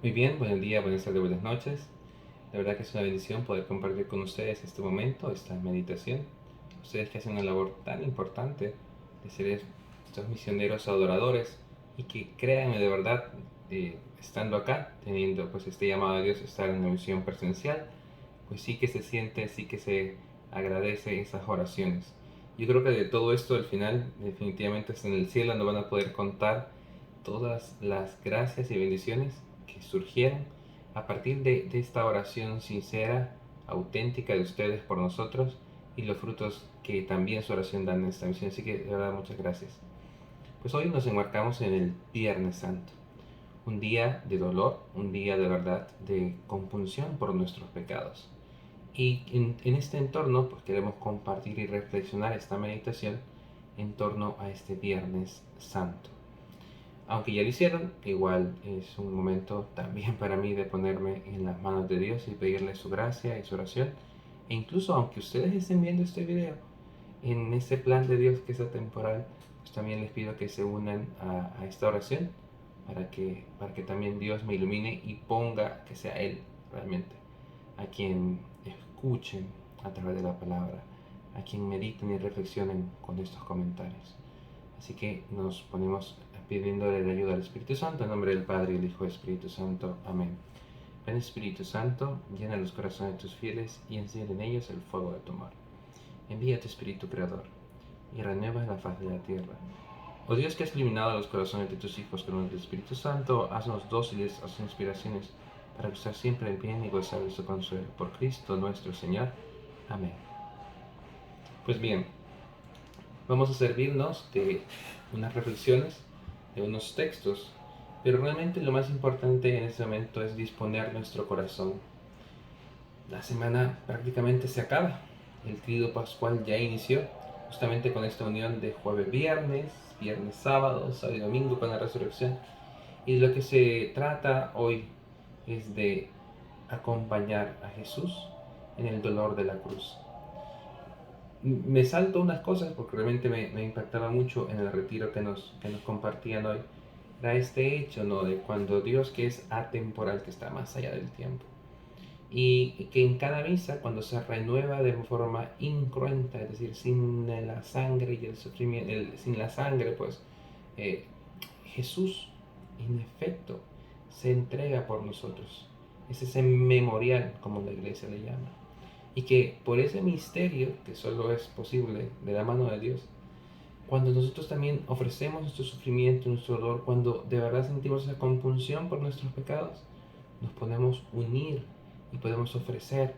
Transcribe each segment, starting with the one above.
Muy bien, buen día, buenas tardes, buenas noches. La verdad que es una bendición poder compartir con ustedes este momento, esta meditación. Ustedes que hacen una labor tan importante de ser estos misioneros adoradores y que créanme de verdad, estando acá, teniendo pues este llamado de Dios, estar en una misión presencial, pues sí que se siente, sí que se agradece esas oraciones. Yo creo que de todo esto al final, definitivamente en el cielo no van a poder contar todas las gracias y bendiciones que surgieron a partir de esta oración sincera, auténtica de ustedes por nosotros y los frutos que también su oración dan en esta misión. Así que de verdad muchas gracias. Pues hoy nos enmarcamos en el Viernes Santo, un día de dolor, un día de verdad de compunción por nuestros pecados. Y en este entorno, pues queremos compartir y reflexionar esta meditación en torno a este Viernes Santo. Aunque ya lo hicieron, igual es un momento también para mí de ponerme en las manos de Dios y pedirle su gracia y su oración. E incluso aunque ustedes estén viendo este video, en ese plan de Dios que es atemporal, pues también les pido que se unan a esta oración para que también Dios me ilumine y ponga que sea Él realmente a quien escuchen a través de la palabra, a quien mediten y reflexionen con estos comentarios. Así que nos ponemos pidiéndole la ayuda al Espíritu Santo, en nombre del Padre, y del Hijo y del Espíritu Santo. Amén. Ven Espíritu Santo, llena los corazones de tus fieles y enciende en ellos el fuego de tu amor. Envía tu Espíritu Creador y renueva la faz de la tierra. Oh Dios, que has iluminado los corazones de tus hijos con el Espíritu Santo, haznos dóciles a sus inspiraciones para gustar siempre el bien y gozar de su consuelo. Por Cristo nuestro Señor. Amén. Pues bien, vamos a servirnos de unas reflexiones, de unos textos, pero realmente lo más importante en este momento es disponer nuestro corazón. La semana prácticamente se acaba, el tríodo pascual ya inició, justamente con esta unión de jueves-viernes, viernes-sábado, sábado y domingo con la resurrección. Y de lo que se trata hoy es de acompañar a Jesús en el dolor de la cruz. Me salto unas cosas porque realmente me impactaba mucho en el retiro que nos compartían hoy. Era este hecho, ¿no? De cuando Dios, que es atemporal, que está más allá del tiempo, y que en cada misa, cuando se renueva de forma incruenta, es decir, sin la sangre y el sufrimiento, sin la sangre, pues eh, Jesús, en efecto, se entrega por nosotros. Es ese memorial, como la iglesia le llama. Y que por ese misterio, que solo es posible de la mano de Dios, cuando nosotros también ofrecemos nuestro sufrimiento, nuestro dolor, cuando de verdad sentimos esa compunción por nuestros pecados, nos podemos unir y podemos ofrecer.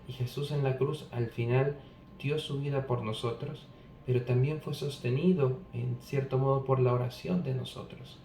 Y Jesús en la cruz al final dio su vida por nosotros, pero también fue sostenido en cierto modo por la oración de nosotros.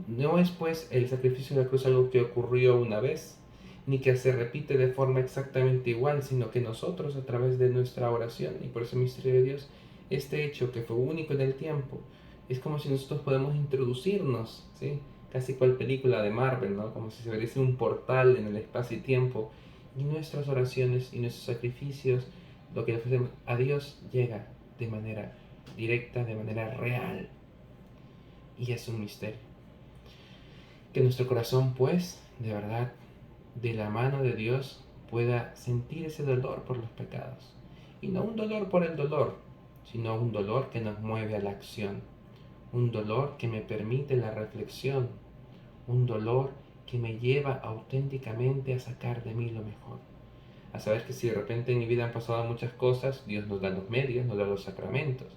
No es pues el sacrificio de la cruz algo que ocurrió una vez, ni que se repite de forma exactamente igual, sino que nosotros a través de nuestra oración y por ese misterio de Dios, este hecho que fue único en el tiempo, es como si nosotros podemos introducirnos, ¿sí? Casi cual película de Marvel, ¿no? Como si se abriese un portal en el espacio y tiempo, y nuestras oraciones y nuestros sacrificios, lo que le ofrecemos a Dios llega de manera directa, de manera real, y es un misterio. Que nuestro corazón, pues, de verdad, de la mano de Dios, pueda sentir ese dolor por los pecados. Y no un dolor por el dolor, sino un dolor que nos mueve a la acción. Un dolor que me permite la reflexión. Un dolor que me lleva auténticamente a sacar de mí lo mejor. A saber que si de repente en mi vida han pasado muchas cosas, Dios nos da los medios, nos da los sacramentos.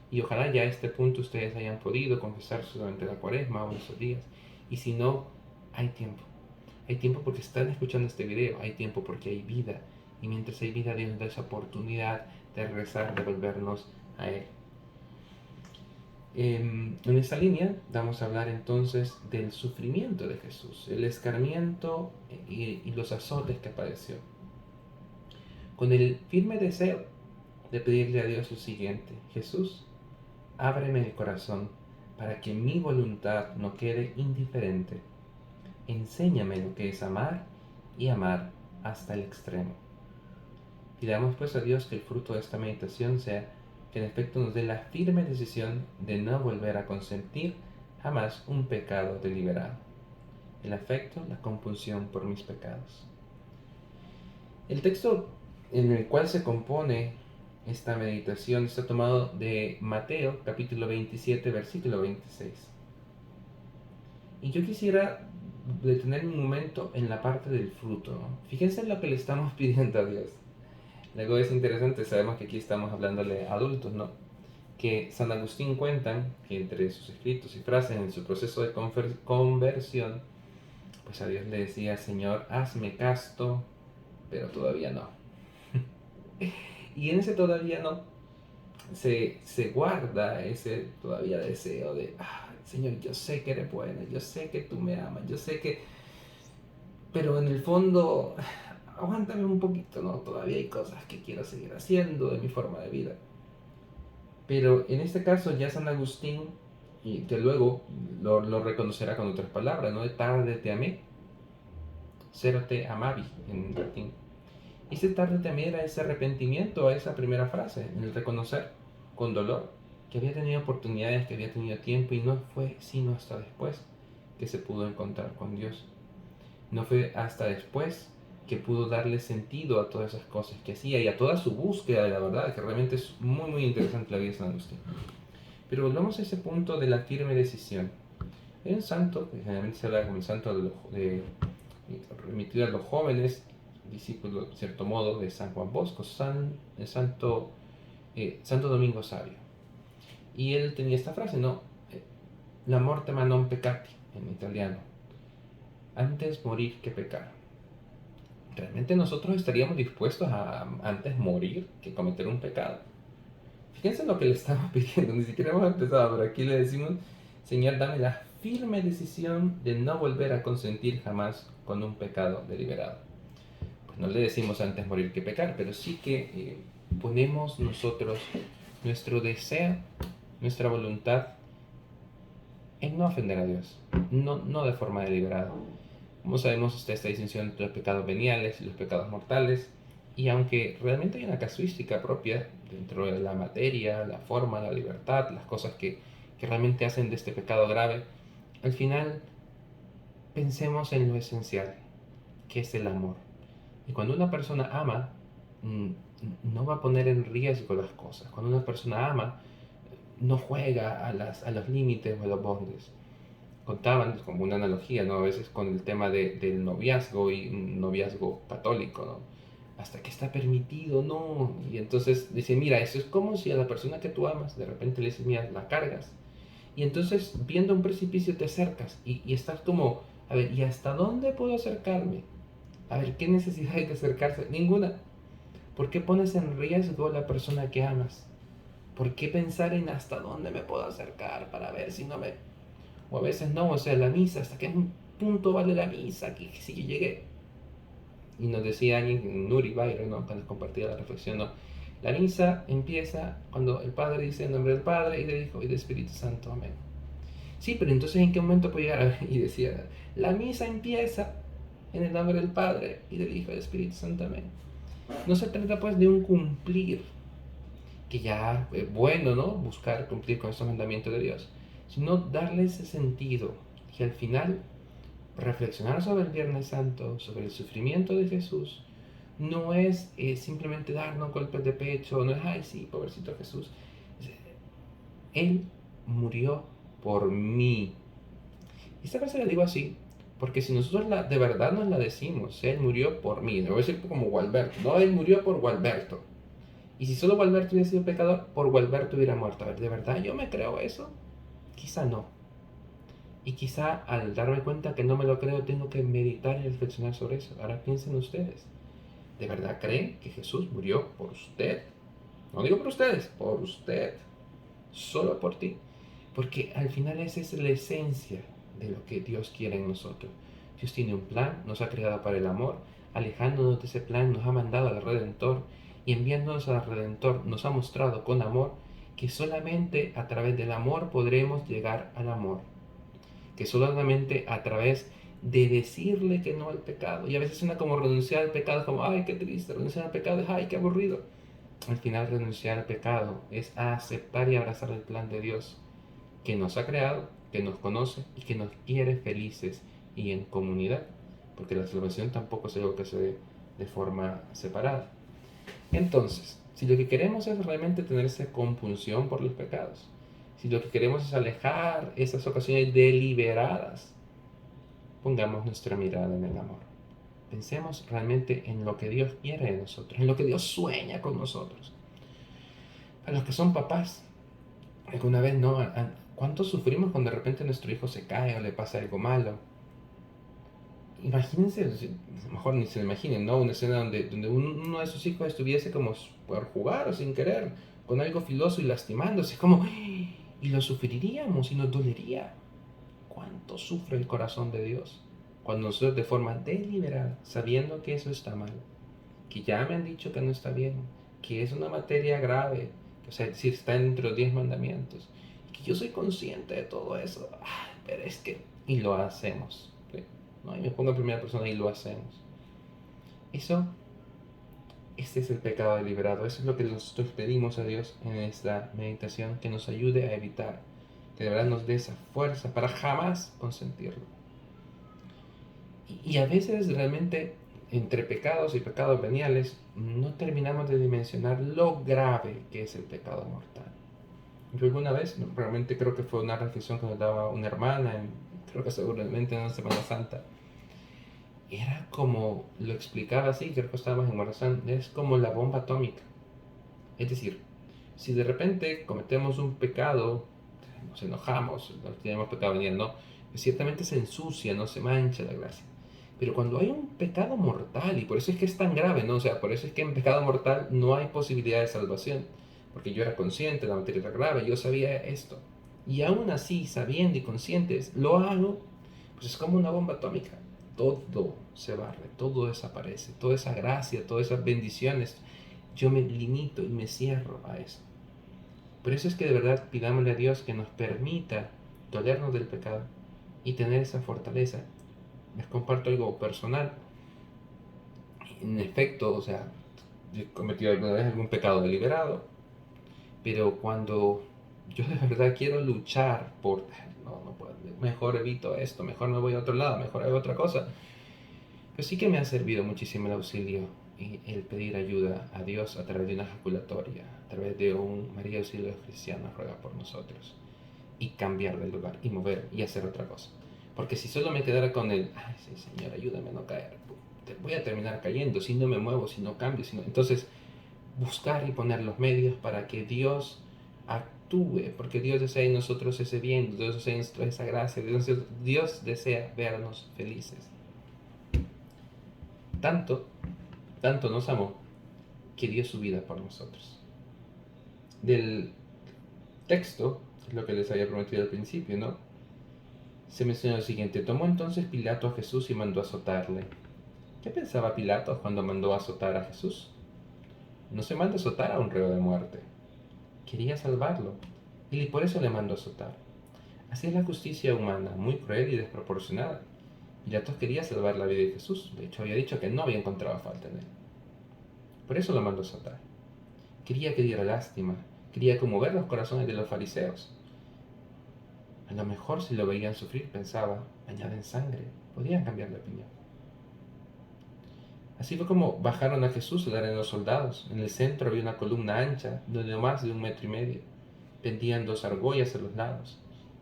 Y ojalá ya a este punto ustedes hayan podido confesarse durante la cuaresma o esos días. Y si no, hay tiempo. Hay tiempo porque están escuchando este video. Hay tiempo porque hay vida. Y mientras hay vida, Dios nos da esa oportunidad de regresar, de volvernos a Él. En esta línea vamos a hablar entonces del sufrimiento de Jesús, el escarmiento y los azotes que padeció. Con el firme deseo de pedirle a Dios lo siguiente: Jesús, ábreme el corazón para que mi voluntad no quede indiferente. Enséñame lo que es amar y amar hasta el extremo. Pidamos pues a Dios que el fruto de esta meditación sea que en efecto nos dé la firme decisión de no volver a consentir jamás un pecado deliberado. el afecto, la compulsión por mis pecados. El texto en el cual se compone esta meditación está tomado de Mateo capítulo 27 versículo 26. Y yo quisiera detenerme un momento en la parte del fruto, ¿no? Fíjense en lo que le estamos pidiendo a Dios. Luego es interesante, sabemos que aquí estamos hablándole a adultos, ¿no? Que San Agustín cuenta que entre sus escritos y frases en su proceso de conversión, pues a Dios le decía: Señor, hazme casto, pero todavía no. Y en ese todavía no se guarda ese todavía deseo de, Señor, yo sé que eres bueno, yo sé que tú me amas, yo sé que... Pero en el fondo, aguántame un poquito, ¿no? Todavía hay cosas que quiero seguir haciendo de mi forma de vida. Pero en este caso ya San Agustín, y que luego lo reconocerá con otras palabras, ¿no? De tarde te amé, cero te amavi en latín. Y ese tarde te amé era ese arrepentimiento a esa primera frase, el reconocer con dolor que había tenido oportunidades, que había tenido tiempo, y no fue sino hasta después que se pudo encontrar con Dios. No fue hasta después que pudo darle sentido a todas esas cosas que hacía y a toda su búsqueda de la verdad, que realmente es muy muy interesante la vida de San Agustín. Pero volvamos a ese punto de la firme decisión. Hay un santo, que generalmente se habla como el santo remitido a los jóvenes, discípulo, en cierto modo, de San Juan Bosco, el Santo Domingo Sabio. Y él tenía esta frase, ¿no? La morte ma non peccati, en italiano. Antes morir que pecar. ¿Realmente nosotros estaríamos dispuestos a antes morir que cometer un pecado? Fíjense lo que le estamos pidiendo, ni siquiera hemos empezado, pero aquí le decimos: Señor, dame la firme decisión de no volver a consentir jamás con un pecado deliberado. Pues no le decimos antes morir que pecar, pero sí que ponemos nosotros nuestro deseo, nuestra voluntad en no ofender a Dios, no de forma deliberada. Como sabemos, está esta distinción entre los pecados veniales y los pecados mortales, y aunque realmente hay una casuística propia dentro de la materia, la forma, la libertad, las cosas que realmente hacen de este pecado grave, al final pensemos en lo esencial, que es el amor. Y cuando una persona ama, no va a poner en riesgo las cosas. Cuando una persona ama, no juega a los límites o a los bordes. Contaban como una analogía, ¿no? A veces con el tema del noviazgo, y un noviazgo católico, ¿no? Hasta que está permitido, ¿no? Y entonces dice: mira, eso es como si a la persona que tú amas, de repente le dices: mira, la cargas. Y entonces, viendo un precipicio, te acercas y estás como, a ver, ¿y hasta dónde puedo acercarme? A ver, ¿qué necesidad hay de acercarse? Ninguna. ¿Por qué pones en riesgo a la persona que amas? ¿Por qué pensar en hasta dónde me puedo acercar para ver si no me... O a veces no, o sea, la misa, ¿hasta qué punto vale la misa? Que si yo llegué. Y nos decía alguien, Nuri Byron, ¿no? Cuando compartía la reflexión, ¿no? La misa empieza cuando el Padre dice en nombre del Padre y del Hijo y del Espíritu Santo, amén. Sí, pero entonces ¿en qué momento puedo llegar? Y decía, la misa empieza en el nombre del Padre y del Hijo y del Espíritu Santo, amén. No se trata pues de un cumplir, que ya es bueno, ¿no? Buscar cumplir con estos mandamientos de Dios, sino darle ese sentido y al final reflexionar sobre el Viernes Santo, sobre el sufrimiento de Jesús. No es simplemente darnos golpes de pecho, no es, ay sí, pobrecito Jesús. Él murió por mí. Y esta frase la digo así, porque si nosotros de verdad nos la decimos: Él murió por mí, no voy a decir como Gualberto, no, Él murió por Gualberto. Y si solo Gualberto hubiera sido pecador, por Gualberto hubiera muerto. A ver, ¿de verdad yo me creo eso? Quizá no. Y quizá al darme cuenta que no me lo creo, tengo que meditar y reflexionar sobre eso. Ahora piensen ustedes. ¿De verdad creen que Jesús murió por usted? No digo por ustedes, por usted. Solo por ti. Porque al final esa es la esencia de lo que Dios quiere en nosotros. Dios tiene un plan, nos ha creado para el amor. Alejándonos de ese plan, nos ha mandado al Redentor. Y enviándonos al Redentor, nos ha mostrado con amor que solamente a través del amor podremos llegar al amor. Que solamente a través de decirle que no al pecado. Y a veces suena como renunciar al pecado, como, ay, qué triste, renunciar al pecado es, ay, qué aburrido. Al final, renunciar al pecado es a aceptar y abrazar el plan de Dios, que nos ha creado, que nos conoce y que nos quiere felices y en comunidad, porque la salvación tampoco es algo que se ve de forma separada. Entonces, si lo que queremos es realmente tener esa compulsión por los pecados, si lo que queremos es alejar esas ocasiones deliberadas, pongamos nuestra mirada en el amor. Pensemos realmente en lo que Dios quiere de nosotros, en lo que Dios sueña con nosotros. Para los que son papás, alguna vez, ¿no? ¿Cuánto sufrimos cuando de repente nuestro hijo se cae o le pasa algo malo? Imagínense, mejor ni se lo imaginen, ¿no? Una escena donde uno de sus hijos estuviese como por jugar o sin querer, con algo filoso y lastimándose, como, y lo sufriríamos y nos dolería. ¿Cuánto sufre el corazón de Dios cuando nosotros de forma deliberada, sabiendo que eso está mal, que ya me han dicho que no está bien, que es una materia grave, o sea, es decir, está dentro de los 10 mandamientos, que yo soy consciente de todo eso, pero es que, y lo hacemos, ¿sí? ¿No? Y me pongo en primera persona y lo hacemos. Eso, este es el pecado deliberado, eso es lo que nosotros pedimos a Dios en esta meditación, que nos ayude a evitar, que de verdad nos dé esa fuerza para jamás consentirlo. Y a veces realmente entre pecados y pecados veniales no terminamos de dimensionar lo grave que es el pecado mortal. Yo alguna vez, realmente creo que fue una reflexión que nos daba una hermana, creo que seguramente en una Semana Santa, era como, lo explicaba así, creo que estábamos en Morazán, es como la bomba atómica. Es decir, si de repente cometemos un pecado, nos enojamos, no tenemos pecado venial, no, pues ciertamente se ensucia, no se mancha la gracia. Pero cuando hay un pecado mortal, y por eso es que es tan grave, ¿no? O sea, por eso es que en pecado mortal no hay posibilidad de salvación. Porque yo era consciente, la materia era grave, yo sabía esto. Y aún así, sabiendo y conscientes, lo hago, pues es como una bomba atómica. Todo se barre, todo desaparece, toda esa gracia, todas esas bendiciones. Yo me limito y me cierro a eso. Por eso es que de verdad pidámosle a Dios que nos permita tolerarnos del pecado y tener esa fortaleza. Les comparto algo personal. En efecto, o sea, yo he cometido alguna vez algún pecado deliberado, pero cuando yo de verdad quiero luchar por, no puedo, mejor evito esto, mejor me voy a otro lado, mejor hago otra cosa, pues sí que me ha servido muchísimo el auxilio y el pedir ayuda a Dios a través de una ejaculatoria, a través de un María Auxilio Cristiana ruega por nosotros, y cambiar de lugar y mover y hacer otra cosa. Porque si solo me quedara con el, ay, sí, Señor, ayúdame a no caer, voy a terminar cayendo si no me muevo, si no cambio, si no... Entonces, buscar y poner los medios para que Dios actúe, porque Dios desea en nosotros ese bien, Dios desea en nosotros esa gracia, Dios desea vernos felices. Tanto, tanto nos amó que dio su vida por nosotros. Del texto, es lo que les había prometido al principio, ¿no? Se menciona lo siguiente: tomó entonces Pilato a Jesús y mandó azotarle. ¿Qué pensaba Pilato cuando mandó azotar a Jesús? No se manda azotar a un reo de muerte. Quería salvarlo, y por eso le mandó azotar. Así es la justicia humana, muy cruel y desproporcionada. Pilato quería salvar la vida de Jesús, de hecho había dicho que no había encontrado falta en él. Por eso lo mandó azotar. Quería que diera lástima, quería conmover los corazones de los fariseos. A lo mejor si lo veían sufrir, pensaba, añaden sangre, podían cambiar de opinión. Así fue como bajaron a Jesús a dar en los soldados. En el centro había una columna ancha, de no más de 1,5 metros. Pendían 2 argollas a los lados,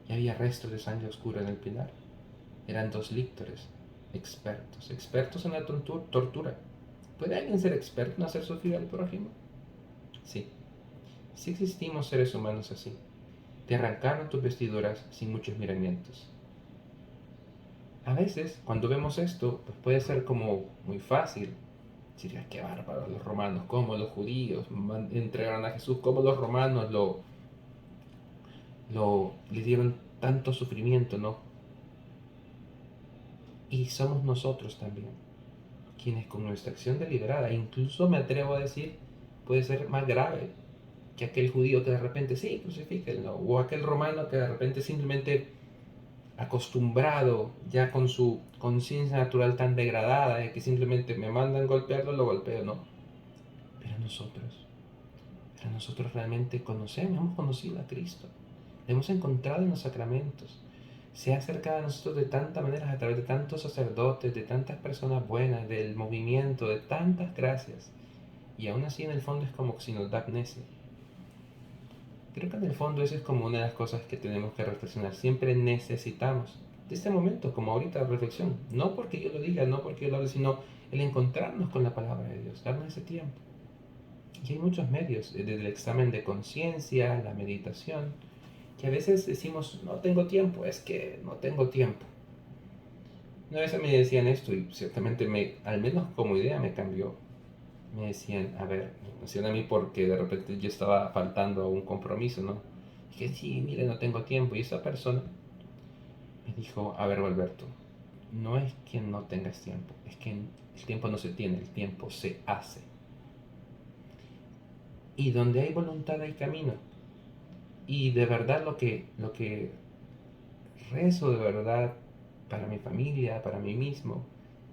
y había restos de sangre oscura en el pilar. Eran 2 líctores, expertos en la tortura. ¿Puede alguien ser experto en hacer sufrir al prójimo? Sí, sí existimos seres humanos así. Te arrancaron tus vestiduras sin muchos miramientos. A veces, cuando vemos esto, pues puede ser como muy fácil. Decir, qué bárbaros los romanos, cómo los judíos entregaron a Jesús, cómo los romanos le dieron tanto sufrimiento, ¿no? Y somos nosotros también, quienes con nuestra acción deliberada, incluso me atrevo a decir, puede ser más grave que aquel judío que de repente, sí, crucifíquenlo, o aquel romano que de repente simplemente acostumbrado, ya con su conciencia natural tan degradada, de que simplemente me mandan golpearlo, lo golpeo, ¿no? Pero nosotros realmente conocemos, hemos conocido a Cristo, le hemos encontrado en los sacramentos. se ha acercado a nosotros de tantas maneras, a través de tantos sacerdotes, de tantas personas buenas, del movimiento, de tantas gracias. Y aún así en el fondo es como si nos da amnesia. Creo que en el fondo eso es como una de las cosas que tenemos que reflexionar. Siempre necesitamos de este momento, como ahorita, reflexión. No porque yo lo diga, no porque yo lo hable, sino el encontrarnos con la palabra de Dios, darnos ese tiempo. Y hay muchos medios, desde el examen de conciencia, la meditación, que a veces decimos, no tengo tiempo, es que no tengo tiempo. Una vez me decían esto y ciertamente al menos como idea me cambió. Me decían, a ver, me decían a mí porque de repente yo estaba faltando a un compromiso, ¿no? Dije, sí, mire, no tengo tiempo. Y esa persona me dijo, a ver, Alberto, no es que no tengas tiempo, es que el tiempo no se tiene, el tiempo se hace. Y donde hay voluntad hay camino. Y de verdad lo que rezo de verdad para mi familia, para mí mismo,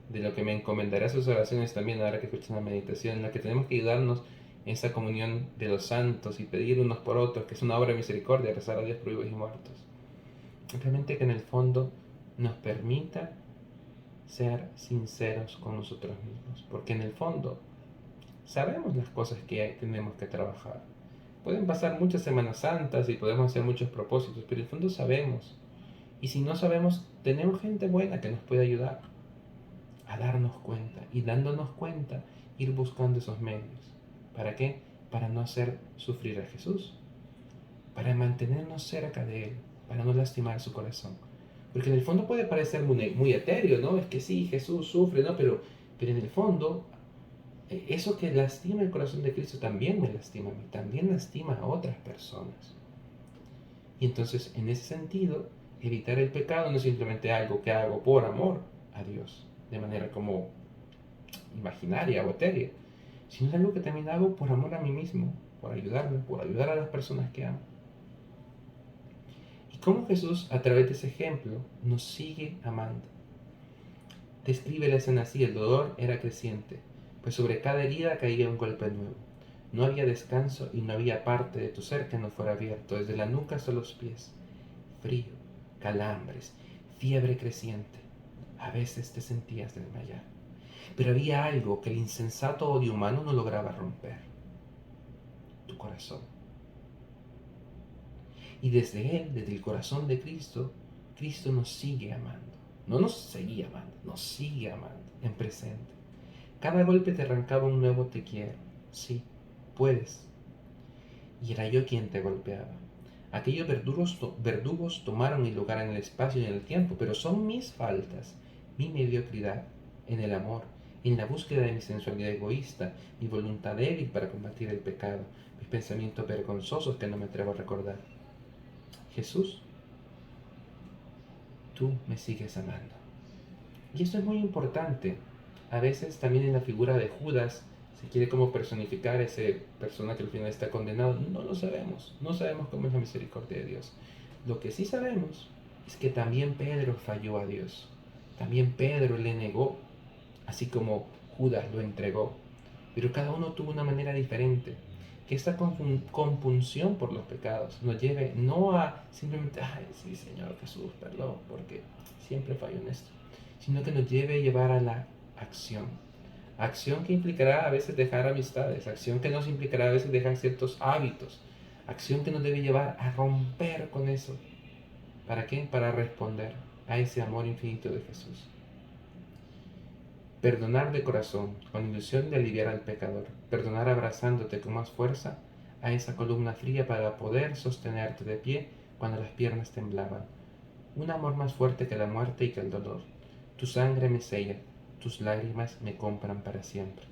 de lo que me encomendaré a sus oraciones también ahora que escuchan la meditación, en la que tenemos que ayudarnos en esa comunión de los santos y pedir unos por otros, que es una obra de misericordia, rezar a Dios por vivos y muertos. Simplemente que en el fondo nos permita ser sinceros con nosotros mismos, porque en el fondo sabemos las cosas que tenemos que trabajar. Pueden pasar muchas Semanas Santas y podemos hacer muchos propósitos, pero en el fondo sabemos. Y si no sabemos, tenemos gente buena que nos puede ayudar a darnos cuenta y dándonos cuenta ir buscando esos medios. ¿Para qué? Para no hacer sufrir a Jesús, para mantenernos cerca de Él, para no lastimar su corazón. Porque en el fondo puede parecer muy etéreo, ¿no? Es que sí, Jesús sufre, ¿no? Pero en el fondo, eso que lastima el corazón de Cristo también me lastima a mí, también lastima a otras personas. Y entonces, en ese sentido, evitar el pecado no es simplemente algo que hago por amor a Dios, de manera como imaginaria o etérea, sino es algo que también hago por amor a mí mismo, por ayudarme, por ayudar a las personas que amo. Y cómo Jesús, a través de ese ejemplo, nos sigue amando. Describe la escena así: el dolor era creciente, pues sobre cada herida caía un golpe nuevo. No había descanso y no había parte de tu ser que no fuera abierto, desde la nuca hasta los pies. Frío, calambres, fiebre creciente. A veces te sentías desmayar. Pero había algo que el insensato odio humano no lograba romper: tu corazón. Y desde Él, desde el corazón de Cristo, Cristo nos sigue amando. No nos seguía amando, nos sigue amando en presente. Cada golpe te arrancaba un nuevo te quiero. Sí, puedes. Y era yo quien te golpeaba. Aquellos verdugos tomaron mi lugar en el espacio y en el tiempo, pero son mis faltas, mi mediocridad en el amor, en la búsqueda de mi sensualidad egoísta, mi voluntad débil para combatir el pecado, mis pensamientos vergonzosos que no me atrevo a recordar. Jesús, tú me sigues amando. Y esto es muy importante. A veces también en la figura de Judas se quiere como personificar a ese persona que al final está condenado. No lo sabemos. No sabemos cómo es la misericordia de Dios. Lo que sí sabemos es que también Pedro falló a Dios. También Pedro le negó, así como Judas lo entregó. Pero cada uno tuvo una manera diferente. Que esta compunción por los pecados nos lleve no a simplemente, ay, sí, Señor Jesús, perdón, porque siempre fallo en esto, sino que nos lleve a llevar a la acción. Acción que implicará a veces dejar amistades, acción que nos implicará a veces dejar ciertos hábitos, acción que nos debe llevar a romper con eso. ¿Para qué? Para responder a ese amor infinito de Jesús. Perdonar de corazón, con ilusión de aliviar al pecador. Perdonar abrazándote con más fuerza a esa columna fría para poder sostenerte de pie cuando las piernas temblaban. Un amor más fuerte que la muerte y que el dolor. Tu sangre me sella, tus lágrimas me compran para siempre.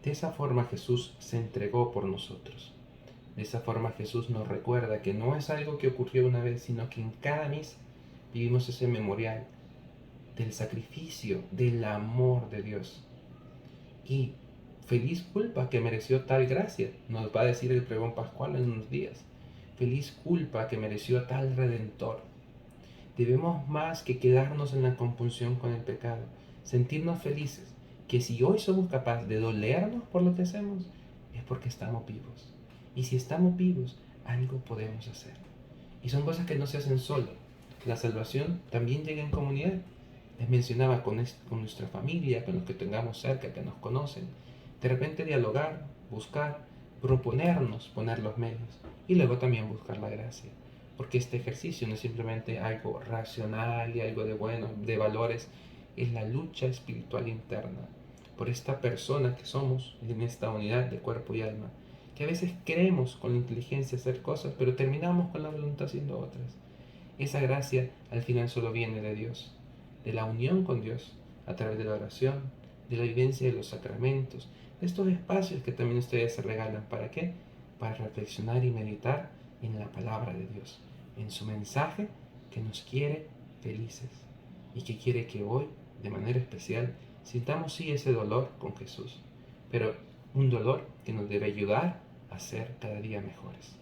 De esa forma Jesús se entregó por nosotros. De esa forma Jesús nos recuerda que no es algo que ocurrió una vez, sino que en cada misa vivimos ese memorial del sacrificio, del amor de Dios. Y feliz culpa que mereció tal gracia, nos va a decir el pregón pascual en unos días. Feliz culpa que mereció tal redentor. Debemos más que quedarnos en la compunción con el pecado, sentirnos felices, que si hoy somos capaces de dolernos por lo que hacemos, es porque estamos vivos. Y si estamos vivos, algo podemos hacer. Y son cosas que no se hacen solo. La salvación también llega en comunidad. Les mencionaba con nuestra familia, con los que tengamos cerca, que nos conocen. De repente dialogar, buscar, proponernos, poner los medios. Y luego también buscar la gracia. Porque este ejercicio no es simplemente algo racional y algo de bueno, de valores. Es la lucha espiritual interna por esta persona que somos en esta unidad de cuerpo y alma, que a veces creemos con la inteligencia hacer cosas, pero terminamos con la voluntad haciendo otras. Esa gracia al final solo viene de Dios, de la unión con Dios, a través de la oración, de la vivencia de los sacramentos, de estos espacios que también ustedes se regalan. ¿Para qué? Para reflexionar y meditar en la palabra de Dios, en su mensaje que nos quiere felices y que quiere que hoy, de manera especial, sintamos sí ese dolor con Jesús, pero un dolor que nos debe ayudar a ser cada día mejores.